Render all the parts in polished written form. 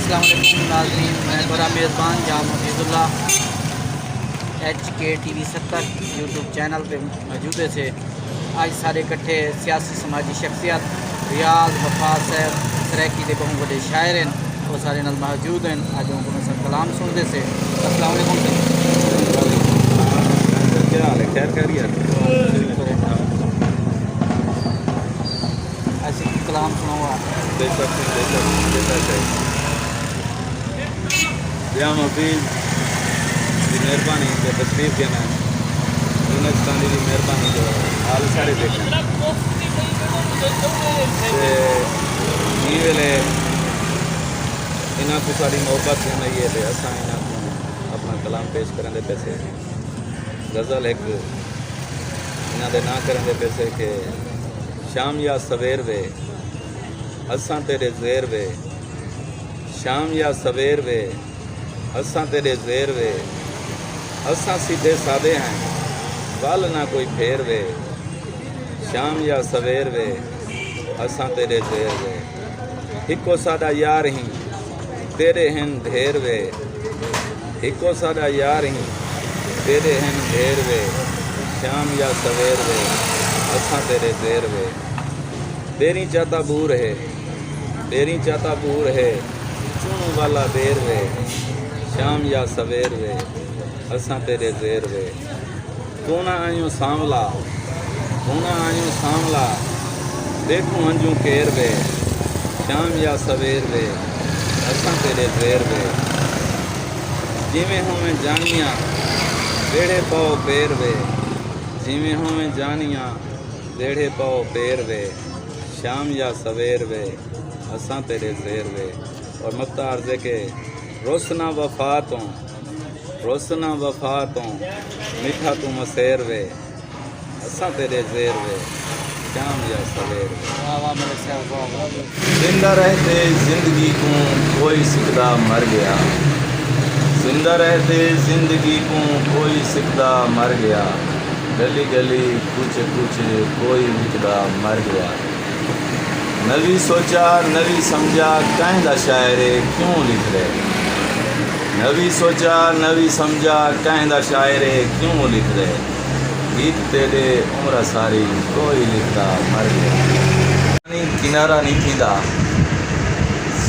अस्सलाम वालेकुम नाज़रीन, मैं बड़ा मेज़बान जाम हफीज़ुल्लाह HK TV 70 यूट्यूब चैनल पे मौजूद से आज सारे इकट्ठे सियासी समाजी शख्सियत रियाज वफात साहब सराकी के बहुत बड़े शायर हैं वो सारे नाल मौजूद हैं। आज उनको मैं सब कलाम सुनते से अस्सलाम वालेकुम क्या हाल है? खैर खैरियत? ऐसे कलाम सुनाऊँगा। जाम हफीज़ की मेहरबानी के तशरीफ़ के मैं हिंदुस्तानी की मेहरबानी जो हाल सारे देखें वेले इन्हों को सारी मोहब्बत है नहीं है असा इन्हों को अपना कलाम पेश करें पैसे गज़ल एक इन्हों के ना करें पैसे के शाम या सवेर वे असां तेरे ज़ेर वे शाम या सवेर वे असां तेरे ज़ेर वे असां सीधे सादे हैं वल ना कोई फेर वे शाम या सवेर वे असां तेरे ज़ेर वे हिको साडा यार ही तेरे हैं ढेर वे हिको साडा यार ही तेरे हैं ढेर वे शाम या सवेर वे असां तेरे ज़ेर वे तेरी चाता बूर है तेरी चाता बूर है चुनू वाला देर वे शाम या सवेर वे असां तेरे ज़ेर वे तू ना आयूं सांवला तू ना आयूं सांवला देखूं हंजू केर वे शाम या सवेर वे असां तेरे ज़ेर वे जिमें होवें जानिया बेड़े पाओ पेर वे जिमें होवें जानिया बेड़े पाओ पेर वे शाम या सवेर वे असां तेरे ज़ेर वे। और मक्ता अर्ज़े के रोसना वफ़ातों रोसना वफ़ातों मीठा तू मसेर वे असां तेरे ज़ेर वे शाम या सवेर वे। जिंदा रहते जिंदगी को कोई सिकदा मर गया जिंदा रहते जिंदगी को कोई सिकदा मर गया गली गली कुछ कुछ कोई विकदा मर गया नवी सोचा नवी समझा कहदा शायरे क्यों लिख रहे नवी सोचा नवी समझा कहदा शायरे क्यों लिख रहे गीत तेरे उम्र सारी कोई लिखदा मर गया किनारा नहीं थींदा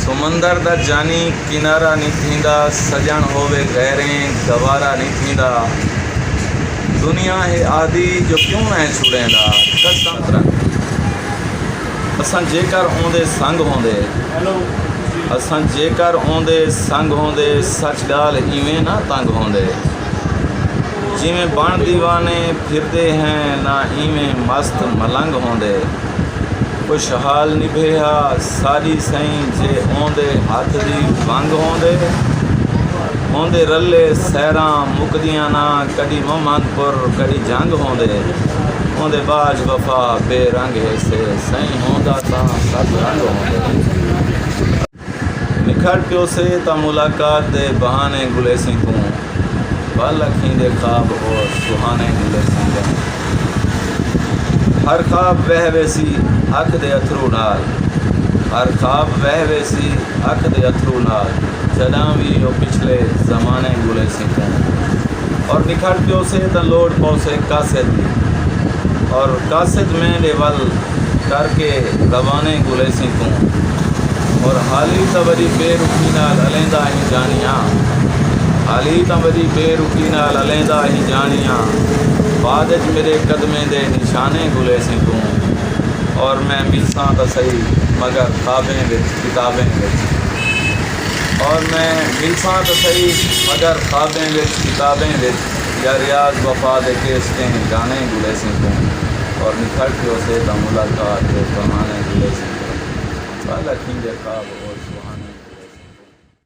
समंदर दा जानी किनारा नहीं थींदा सजण होवे गहरें गवारा नहीं थींदा दुनिया है आदि जो क्यों न छुड़ेंदा कसम तरह असां जेकर ओंदे संग होंदे असां जेकर ओंदे संग होंदे सच गाल इवें ना तंग होंदे जिवें बण दीवाने फिरदे हैं ना इवें मस्त मलंग होंदे खुशहाल निभेहा सारी सही जे ओंदे हथ दी वंग होंदे होंदे रले सैरां मुकदियां ना कदी मोहम्मदपुर कदी जंग होंदे होंदे बाज वफा बेरंग से सही होंदा तां सब रंग होंदे निखर पियो से ता मुलाकात दे बहाने गुले सी तूं पल अखीं दे ख्वाब और सुहाने गुले सी हर ख्वाब वह वैसी अख दे अथरू नाल हर ख्वाब वह वैसी अख दे अथरू नाल जदा भी यो पिछले ज़माने गुले सी तूं और निखर पियो से त लोड पौसे कासिद और कासिद में लेवल करके रवाने गुले सी तूं और हाली त वरी बेरुखी नाल अलेंदा ही जानिया हाली त वरी बेरुखी नाल अलेंदा ही जानिया बाद मेरे कदमे दे निशाने गुले सी तूं और मैं मिलसां त सही मगर ख्वाबें विच किताबें विच और मैं मिलसां तो सही मगर ख्वाबें विच किताबें विच या रियाज वफा दे केसटें गाने गुले सी तूं और निखर पियो से ता मुलाकात दे बहाने गुले सी तूं पल अखीं दे ख्वाब